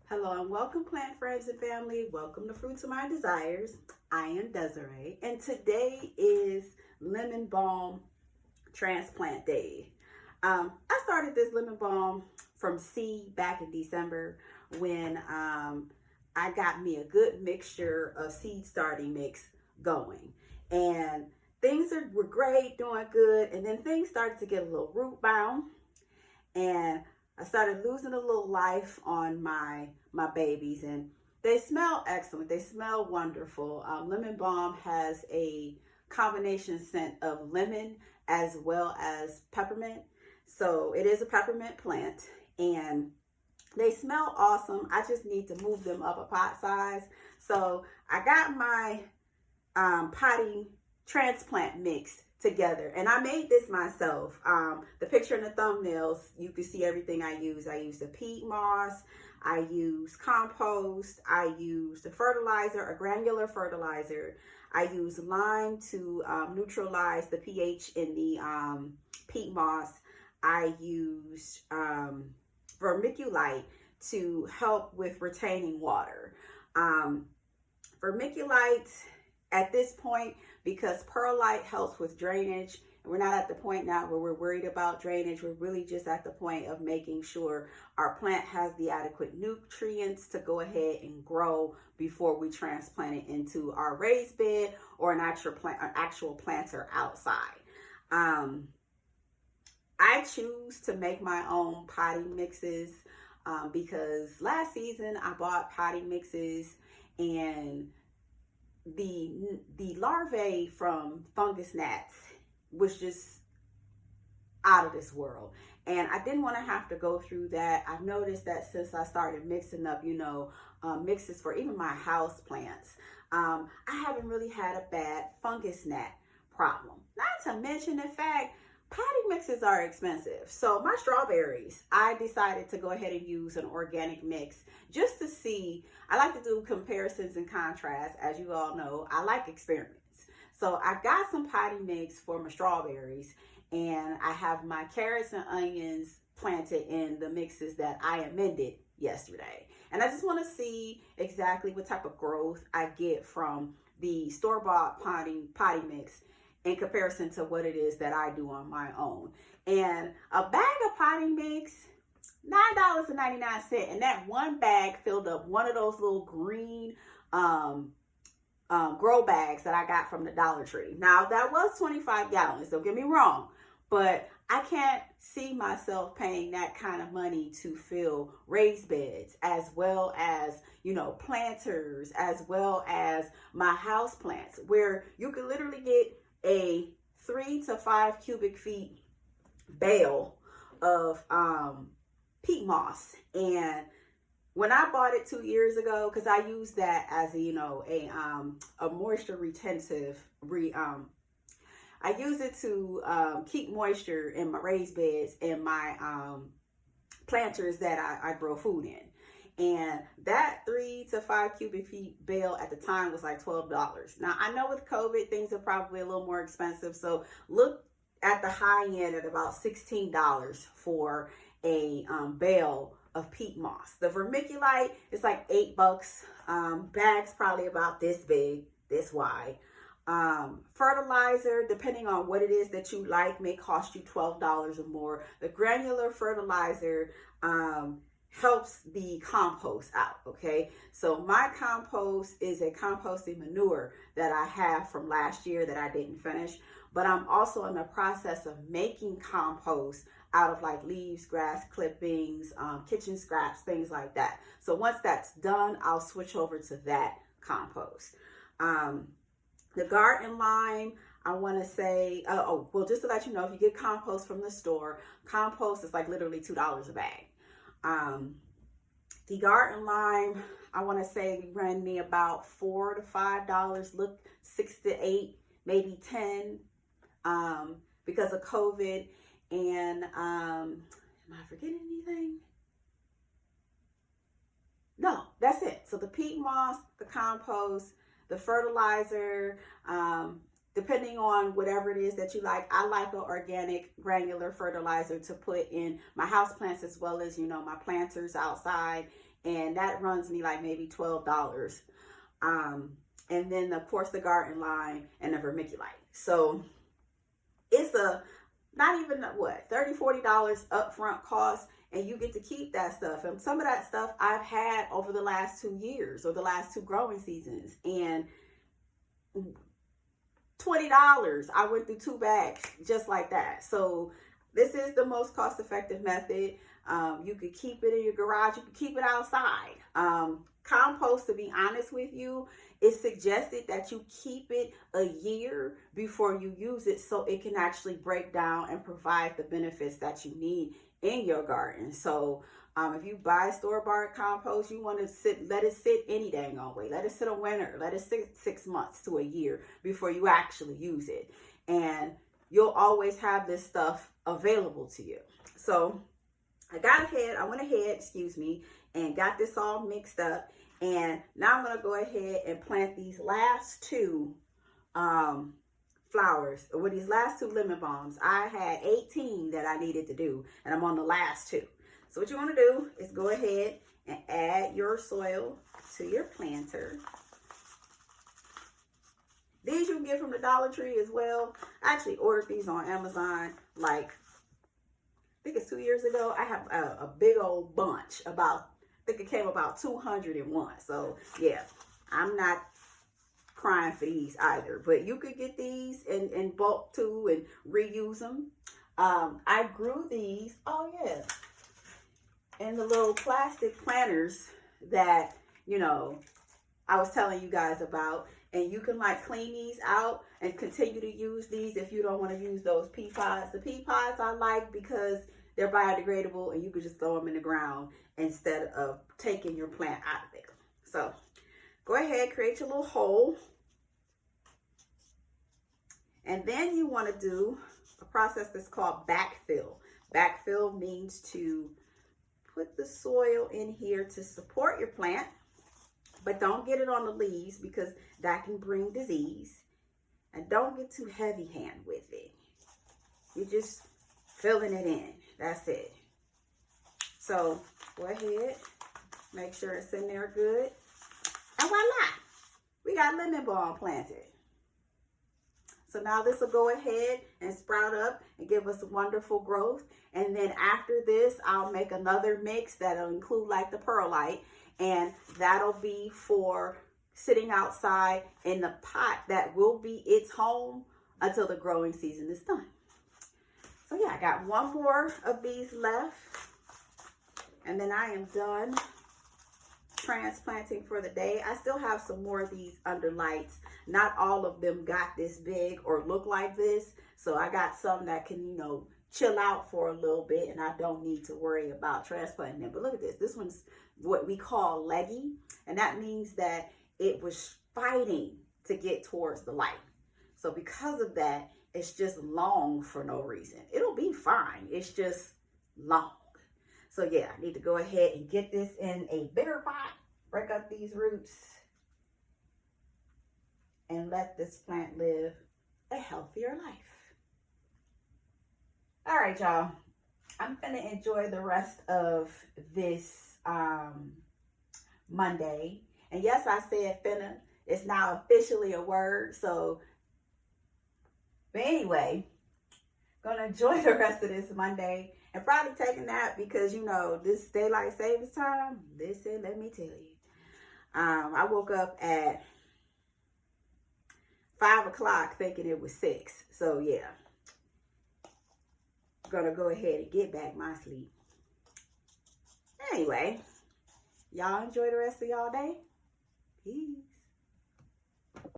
Hello and welcome, plant friends and family. Welcome to Fruits of My Desires. I am Desiree, and today is Lemon Balm Transplant Day. I started this lemon balm from seed back in December when I got me a good mixture of seed starting mix going, and were great, doing good, and then things started to get a little root bound, and I started losing a little life on my babies, and they smell excellent. They smell wonderful. Lemon Balm has a combination scent of lemon as well as peppermint. So it is a peppermint plant, and they smell awesome. I just need to move them up a pot size. So I got my potting transplant mix together, and I made this myself. The picture in the thumbnails, you can see everything I use. I use the peat moss, I use compost, I use the fertilizer, a granular fertilizer. I use lime to neutralize the pH in the peat moss. I use vermiculite to help with retaining water. Vermiculite at this point, because perlite helps with drainage, and we're not at the point now where we're worried about drainage. We're really just at the point of making sure our plant has the adequate nutrients to go ahead and grow before we transplant it into our raised bed or an actual planter outside. I choose to make my own potting mixes because last season I bought potting mixes, and the larvae from Fungus Gnats was just out of this world, and I didn't want to have to go through that. I've noticed that since I started mixing up mixes for even my house plants, I haven't really had a bad fungus gnat problem. Not to mention the fact potting mixes are expensive. So my strawberries, I decided to go ahead and use an organic mix just to see. I like to do comparisons and contrasts. As you all know, I like experiments. So I got some potting mix for my strawberries, and I have my carrots and onions planted in the mixes that I amended yesterday. And I just want to see exactly what type of growth I get from the store-bought potting mix in comparison to what it is that I do on my own. And a bag of potting mix, $9.99, and that one bag filled up one of those little green grow bags that I got from the Dollar Tree. Now that was 25 gallons, don't get me wrong, but I can't see myself paying that kind of money to fill raised beds, as well as planters, as well as my house plants, where you could literally get a 3 to 5 cubic feet bale of peat moss. And when I bought it 2 years ago, because I used that as a moisture retentive I use it to keep moisture in my raised beds and my planters that I grow food in. And that 3 to 5 cubic feet bale at the time was like $12. Now I know with COVID things are probably a little more expensive, so look at the high end at about $16 for a bale of peat moss. The vermiculite is like $8. Bags probably about this big, this wide. Fertilizer, depending on what it is that you like, may cost you $12 or more. The granular fertilizer helps the compost out. Okay, so my compost is a composting manure that I have from last year that I didn't finish, but I'm also in the process of making compost out of like leaves, grass clippings, kitchen scraps, things like that. So once that's done, I'll switch over to that compost. The garden lime, I want to say, just to let you know, if you get compost from the store, compost is like literally $2 a bag. The garden lime, I want to say ran me about $4 to $5. Look, $6 to $8, maybe $10, because of COVID. And am I forgetting anything? No, that's it. So the peat moss, the compost, the fertilizer, depending on whatever it is that you like. I like an organic granular fertilizer to put in my house plants, as well as my planters outside and that runs me like maybe $12. And then of course the garden lime and the vermiculite. So it's a not even what $30-$40 upfront cost, and you get to keep that stuff. And some of that stuff I've had over the last 2 years or the last 2 growing seasons, and $20 I went through 2 bags just like that. So this is the most cost-effective method. You could keep it in your garage, you could keep it outside. Compost, to be honest with you, it's suggested that you keep it a year before you use it so it can actually break down and provide the benefits that you need in your garden. So if you buy store-bought compost, you want to let it sit any dang on way. Let it sit a winter, let it sit 6 months to a year before you actually use it. And you'll always have this stuff available to you. So I went ahead, and got this all mixed up. And now I'm going to go ahead and plant these last 2 flowers, with these last 2 lemon balms. I had 18 that I needed to do, and I'm on the last 2. So what you want to do is go ahead and add your soil to your planter. These you can get from the Dollar Tree as well. I actually ordered these on Amazon like, I think it's 2 years ago. I have a big old bunch, I think it came about 201. So yeah, I'm not crying for these either, but you could get these in bulk too and reuse them. I grew these, in the little plastic planters that, I was telling you guys about. And you can like clean these out and continue to use these if you don't want to use those pea pods. The pea pods I like because they're biodegradable and you can just throw them in the ground instead of taking your plant out of there. So go ahead, create your little hole. And then you want to do a process that's called backfill. Backfill means to put the soil in here to support your plant, but don't get it on the leaves because that can bring disease. And don't get too heavy hand with it. You're just filling it in. That's it. So go ahead, make sure it's in there good. And voila, we got lemon balm planted. So now this will go ahead and sprout up and give us wonderful growth. And then after this, I'll make another mix that'll include like the perlite. And that'll be for sitting outside in the pot that will be its home until the growing season is done. So yeah, I got 1 more of these left. And then I am done transplanting for the day. I still have some more of these under lights. Not all of them got this big or look like this. So I got some that can, chill out for a little bit and I don't need to worry about transplanting them. But look at this. This one's what we call leggy. And that means that it was fighting to get towards the light. So because of that, it's just long for no reason. It'll be fine. It's just long. So yeah, I need to go ahead and get this in a bigger pot, break up these roots, and let this plant live a healthier life. All right, y'all. I'm going to enjoy the rest of this Monday. And yes, I said finna. It's now officially a word. So, but anyway, gonna enjoy the rest of this Monday and probably take a nap because, this daylight savings time, listen, let me tell you. I woke up at 5 o'clock thinking it was 6. So yeah, gonna go ahead and get back my sleep. Anyway, y'all enjoy the rest of y'all day. Peace.